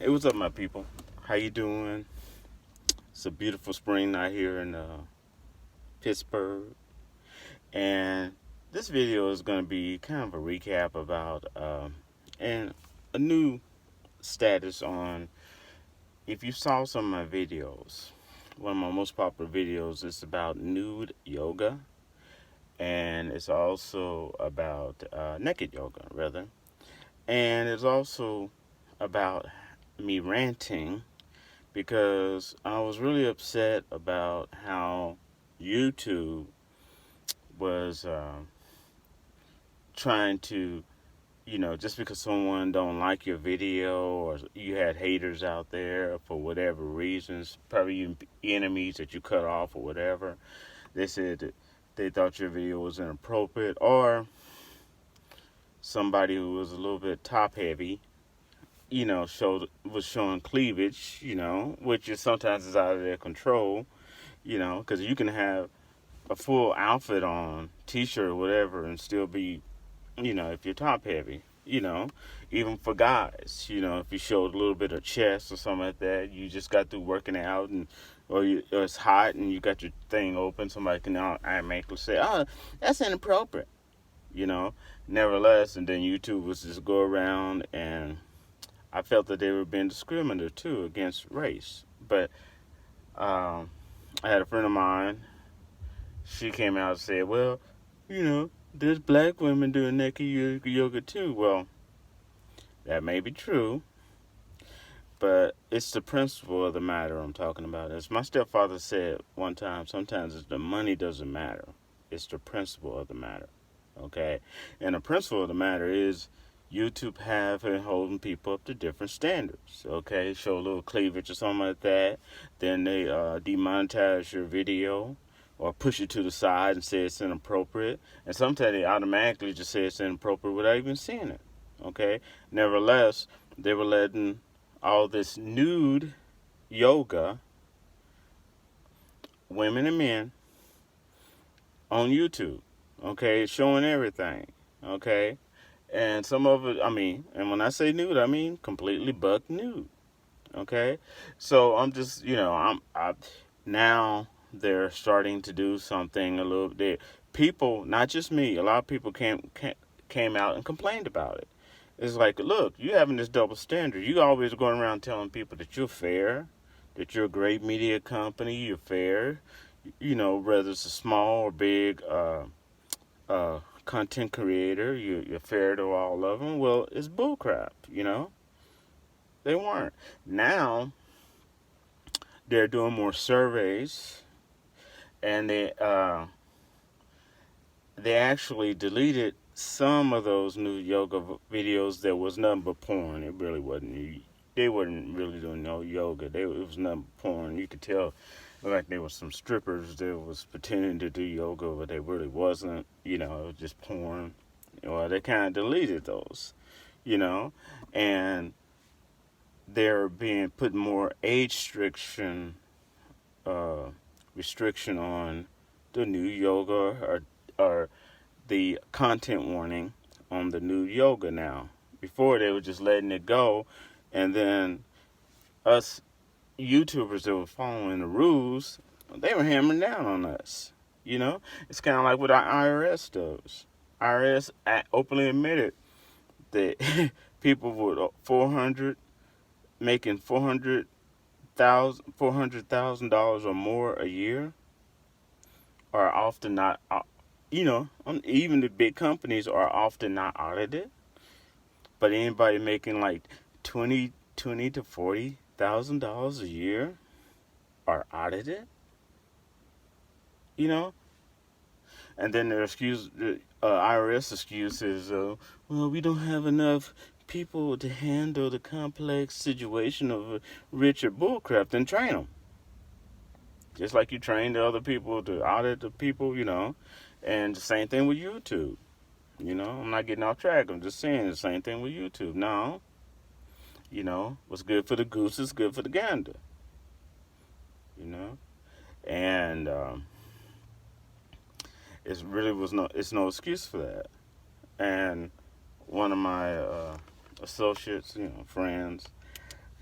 Hey, what's up, my people? How you doing? It's a beautiful spring night here in Pittsburgh, and this video is going to be kind of a recap about and a new status on. If you saw some of my videos, one of my most popular videos is about nude yoga, and it's also about naked yoga, rather, and it's also about me ranting because I was really upset about how YouTube was trying to, just because someone don't like your video or you had haters out there for whatever reasons, probably even enemies that you cut off or whatever, they said that they thought your video was inappropriate, or somebody who was a little bit top heavy, was showing cleavage, which is sometimes is out of their control, because you can have a full outfit on, t-shirt or whatever, and still be, if you're top heavy, even for guys, if you showed a little bit of chest or something like that, you just got through working out and or it's hot and you got your thing open, somebody can automatically say, oh, that's inappropriate, you know. Nevertheless, and then YouTube was just go around, and I felt that they were being discriminatory too against race. But I had a friend of mine. She came out and said, well, there's black women doing naked yoga too. Well, that may be true, but it's the principle of the matter I'm talking about. As my stepfather said one time, sometimes it's the money doesn't matter. It's the principle of the matter, okay? And the principle of the matter is YouTube have and holding people up to different standards, okay? Show a little cleavage or something like that, then they demonetize your video, or push it to the side and say it's inappropriate. And sometimes they automatically just say it's inappropriate without even seeing it. Okay? Nevertheless, they were letting all this nude yoga, women and men, on YouTube. Okay? Showing everything. Okay? And some of it, and when I say nude, I mean completely buck nude. Okay? So I'm just, now they're starting to do something a little bit. People, not just me, a lot of people came out and complained about it. It's like, look, you having this double standard. You always going around telling people that you're fair, that you're a great media company, you're fair. Whether it's a small or big content creator, you're fair to all of them. Well, it's bullcrap. They weren't. Now they're doing more surveys, and they actually deleted some of those new yoga videos that was nothing but porn. It really wasn't. They wasn't really doing no yoga. It was nothing but porn. You could tell, like there was some strippers that was pretending to do yoga, but they really wasn't. It was just porn. Well, they kind of deleted those, and they're being put more age restriction on the new yoga, or the content warning on the new yoga now. Before they were just letting it go, and then us YouTubers that were following the rules, they were hammering down on us. It's kind of like what our IRS does. IRS openly admitted that people with 400 making $400,000 or more a year are often not, even the big companies are often not audited. But anybody making like twenty to $40,000 a year are audited. And then their IRS excuse is, well, we don't have enough people to handle the complex situation of a Richard bullcrap. Then train them. Just like you train the other people to audit the people, And the same thing with YouTube. I'm not getting off track. I'm just saying the same thing with YouTube. Now, what's good for the goose is good for the gander. And it's no excuse for that. And one of my associates, friends,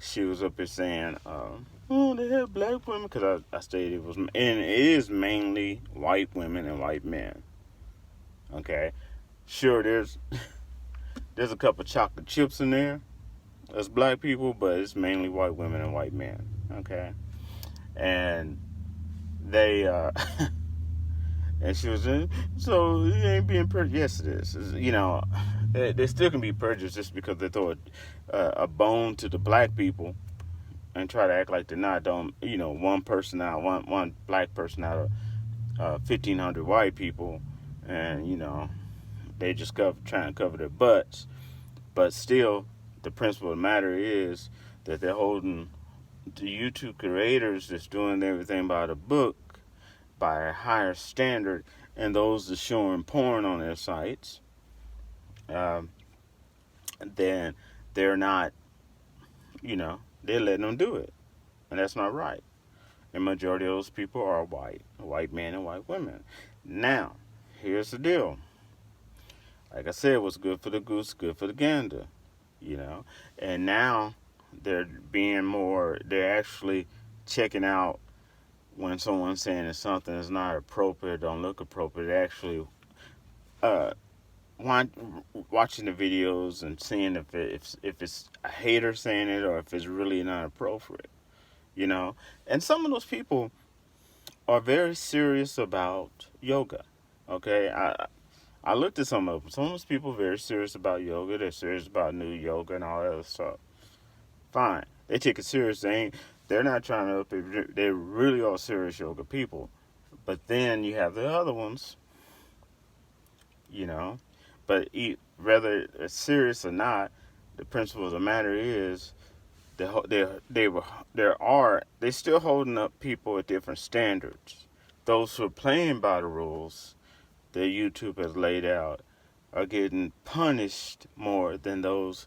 she was up here saying, "Oh, they have black women," because I stated it was, and it is mainly white women and white men. Okay, sure, there's a couple chocolate chips in there as black people, but it's mainly white women and white men. Okay, and they and she was in, so it ain't being prejudiced. Yes, it is. They still can be prejudiced just because they throw a bone to the black people and try to act like they're not. Don't one person out, one black person out of 1,500 white people, and they just trying to cover their butts. But still, the principle of the matter is that they're holding the YouTube creators that's doing everything by the book by a higher standard, and those that showing porn on their sites, then they're not, they're letting them do it, and that's not right. The majority of those people are white men and white women. Now, here's the deal. Like I said, what's good for the goose, good for the gander, and now they're actually checking out when someone's saying that something is not appropriate, don't look appropriate. Actually, uh, watching the videos and seeing if it's a hater saying it or if it's really not appropriate, And some of those people are very serious about yoga. Okay, I looked at some of them. Some of those people are very serious about yoga. They're serious about Nude yoga and all that other stuff. Fine, they take it serious. They're not trying to. They really are serious yoga people. But then you have the other ones, But whether it's serious or not, the principle of the matter is they're still holding up people at different standards. Those who are playing by the rules that YouTube has laid out are getting punished more than those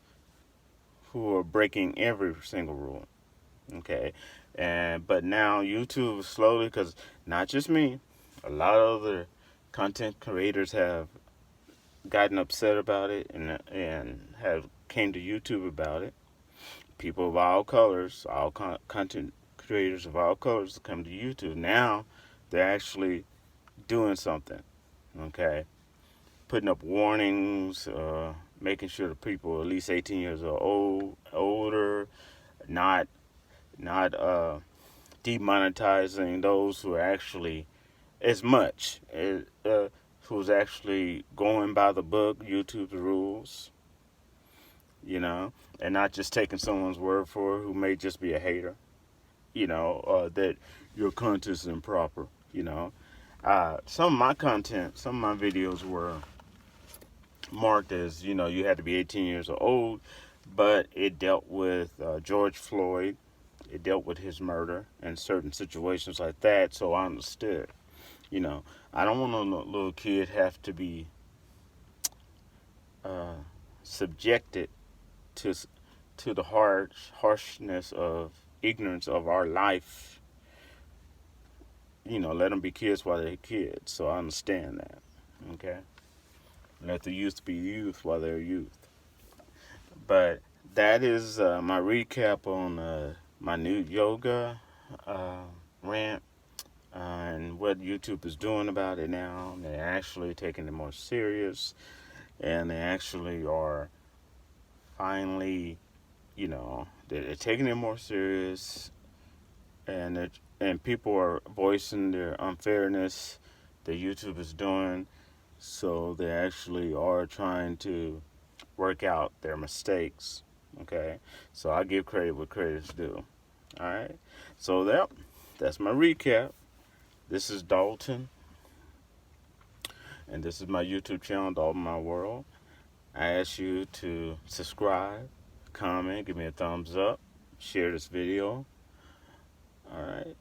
who are breaking every single rule. Okay, but now YouTube is slowly, because not just me, a lot of other content creators have gotten upset about it and have came to YouTube about it. People of all colors, all content creators of all colors come to YouTube. Now they're actually doing something. Okay, putting up warnings, making sure the people at least 18 years old, older, not demonetizing those who are actually as much who's actually going by the book, YouTube's rules, and not just taking someone's word for it who may just be a hater, that your content is improper, Some of my content, some of my videos were marked as, you had to be 18 years old, but it dealt with George Floyd. It dealt with his murder and certain situations like that, so I understood. I don't want no little kid have to be subjected to the harshness of ignorance of our life. Let them be kids while they're kids. So I understand that. Okay, let the youth be youth while they're youth. But that is my recap on my Nude yoga rant. And what YouTube is doing about it now. They're actually taking it more serious, and they actually are finally, they're taking it more serious, and people are voicing their unfairness that YouTube is doing, so they actually are trying to work out their mistakes. Okay, so I give credit what credit's due. All right, so that's my recap. This is Dalton, and this is my YouTube channel, Dalton My World. I ask you to subscribe, comment, give me a thumbs up, share this video. All right,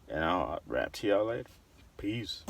and I'll rap to y'all later. Peace.